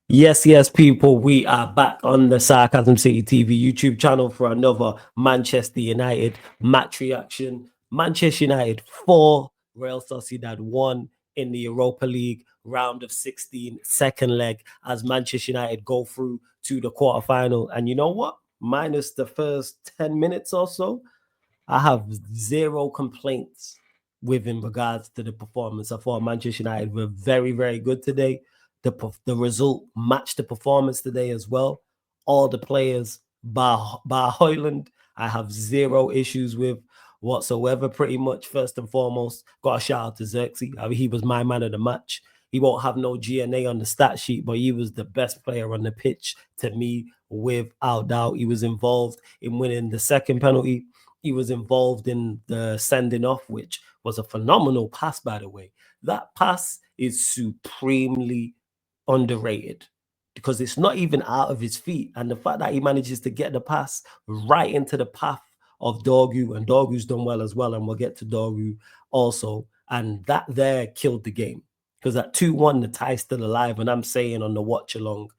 Yes, people, we are back on the Sarcasm City TV YouTube channel for another Manchester United match reaction. Manchester United 4, Real Sociedad 1 in the Europa League round of 16, second leg, as Manchester United go through to the quarterfinal. And you know what? Minus the first 10 minutes or so, I have zero complaints with in regards to the performance. I thought Manchester United were very, very good today. The result matched the performance today as well. All the players, bar Hoyland, I have zero issues with whatsoever. Pretty much, first and foremost, got a shout out to Xerxes. I mean, he was my man of the match. He won't have no GNA on the stat sheet, but he was the best player on the pitch to me, without doubt. He was involved in winning the second penalty. He was involved in the sending off, which was a phenomenal pass, by the way. That pass is supremely underrated because it's not even out of his feet. And the fact that he manages to get the pass right into the path of Dorgu, and Dorgu's done well as well, and we'll get to Dorgu also. And that there killed the game because at 2-1, the tie's still alive. And I'm saying on the watch along,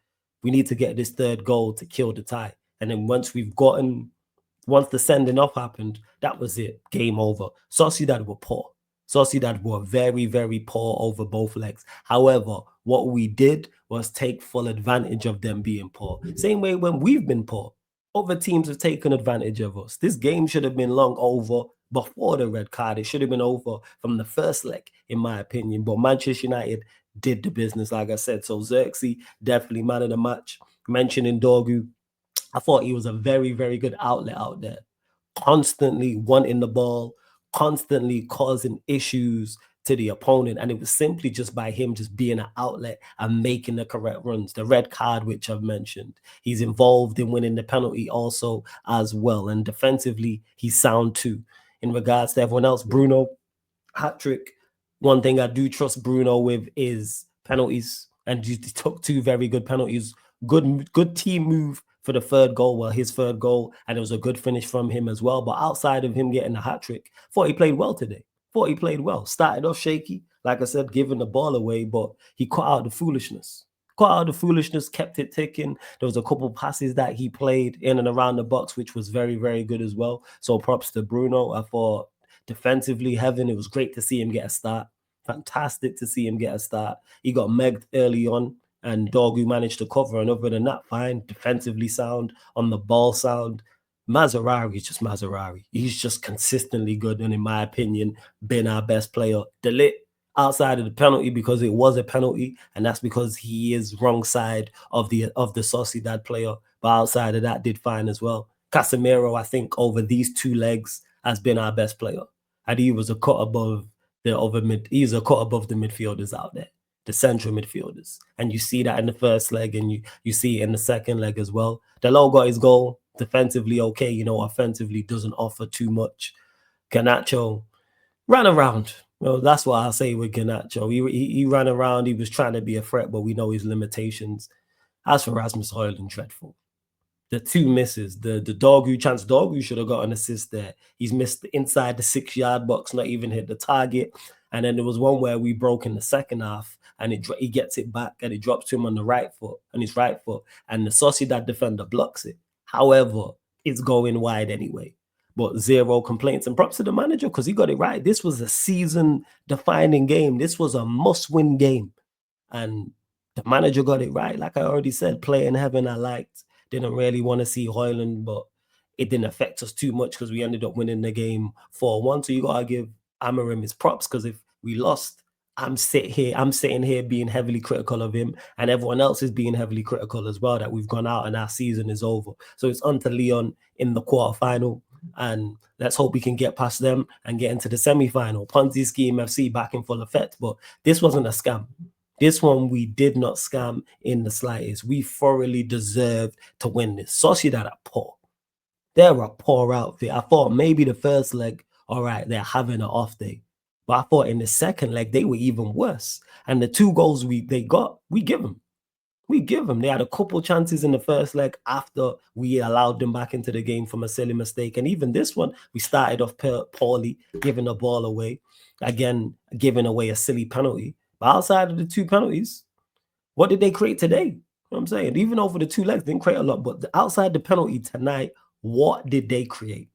we need to get this third goal to kill the tie. And then once the sending off happened, that was it. Game over. Sociedad were poor. Sociedad were very, very poor over both legs. However, what we did was take full advantage of them being poor. Same way when we've been poor. Other teams have taken advantage of us. This game should have been long over before the red card. It should have been over from the first leg, in my opinion. But Manchester United did the business, like I said. So Xerxes, definitely man of the match. Mentioning Dorgu, I thought he was a very, very good outlet out there. Constantly wanting the ball, constantly causing issues to the opponent. And it was simply just by him just being an outlet and making the correct runs. The red card, which I've mentioned. He's involved in winning the penalty also as well. And defensively, he's sound too. In regards to everyone else, Bruno, hat-trick. One thing I do trust Bruno with is penalties. And he took 2 very good penalties. Good team move for the third goal, his third goal, and it was a good finish from him as well. But outside of him getting a hat-trick, thought he played well today. Thought he played well. Started off shaky, like I said, giving the ball away, but he cut out the foolishness. Cut out the foolishness, kept it ticking. There was a couple passes that he played in and around the box, which was very, very good as well. So props to Bruno. I thought defensively, heaven, it was great to see him get a start. Fantastic to see him get a start. He got megged early on, and Dorgu managed to cover. And other than that, fine. Defensively sound, on the ball sound. Mazraoui is just Mazraoui. He's just consistently good, and in my opinion, been our best player. De Ligt, outside of the penalty, because it was a penalty, and that's because he is wrong side of the Sociedad player. But outside of that, did fine as well. Casemiro, I think, over these 2 legs, has been our best player. And he was a cut above he's a cut above the midfielders out there, the central midfielders. And you see that in the first leg, and you see it in the second leg as well. Dalot got his goal. Defensively, okay, offensively doesn't offer too much. Garnacho ran around. Well, that's what I'll say with Garnacho. He ran around. He was trying to be a threat, but we know his limitations. As for Rasmus Højlund, dreadful. The 2 misses, the Dorgu chance. Dorgu should have got an assist there. He's missed inside the 6-yard box, not even hit the target. And then there was one where we broke in the second half, and he gets it back, and it drops to him on his right foot, and the Sociedad defender blocks it. However, it's going wide anyway. But zero complaints, and props to the manager because he got it right. This was a season-defining game. This was a must-win game, and the manager got it right. Like I already said, play in heaven I liked. Didn't really want to see Højlund, but it didn't affect us too much because we ended up winning the game 4-1. So you got to give Amorim his props, because if we lost, I'm sitting here being heavily critical of him, and everyone else is being heavily critical as well, that we've gone out and our season is over. So it's on to Lyon in the quarterfinal, and let's hope we can get past them and get into the semi-final. Ponzi scheme FC back in full effect, but this wasn't a scam. This one we did not scam in the slightest. We thoroughly deserved to win this. Sociedad are poor. They're a poor outfit. I thought maybe the first leg, all right, they're having an off day. But I thought in the second leg, they were even worse. And the 2 goals they got, we give them. We give them. They had a couple chances in the first leg after we allowed them back into the game from a silly mistake. And even this one, we started off poorly, giving the ball away. Again, giving away a silly penalty. But outside of the 2 penalties, what did they create today? what I'm saying? Even over the 2 legs, didn't create a lot, but outside the penalty tonight, what did they create?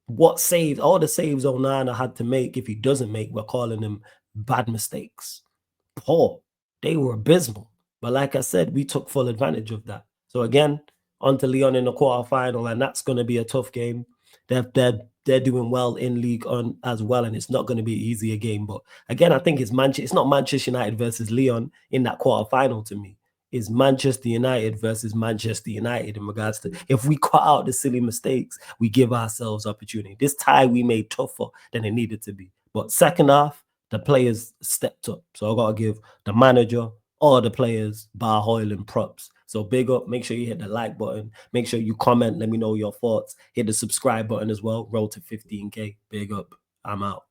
What saves? All the saves Onana had to make, if he doesn't make, we're calling them bad mistakes. Poor. They were abysmal. But like I said, we took full advantage of that. So again, on to Leon in the quarterfinal, and that's going to be a tough game. They're doing well in League on as well, and it's not going to be easier game. But again, I think it's not Manchester United versus Leon in that quarterfinal to me. Is Manchester United versus Manchester United in regards to, if we cut out the silly mistakes, we give ourselves opportunity. This tie we made tougher than it needed to be. But second half, the players stepped up. So I got to give the manager, all the players, bar Hoyle and props. So big up. Make sure you hit the like button. Make sure you comment. Let me know your thoughts. Hit the subscribe button as well. Roll to 15K. Big up. I'm out.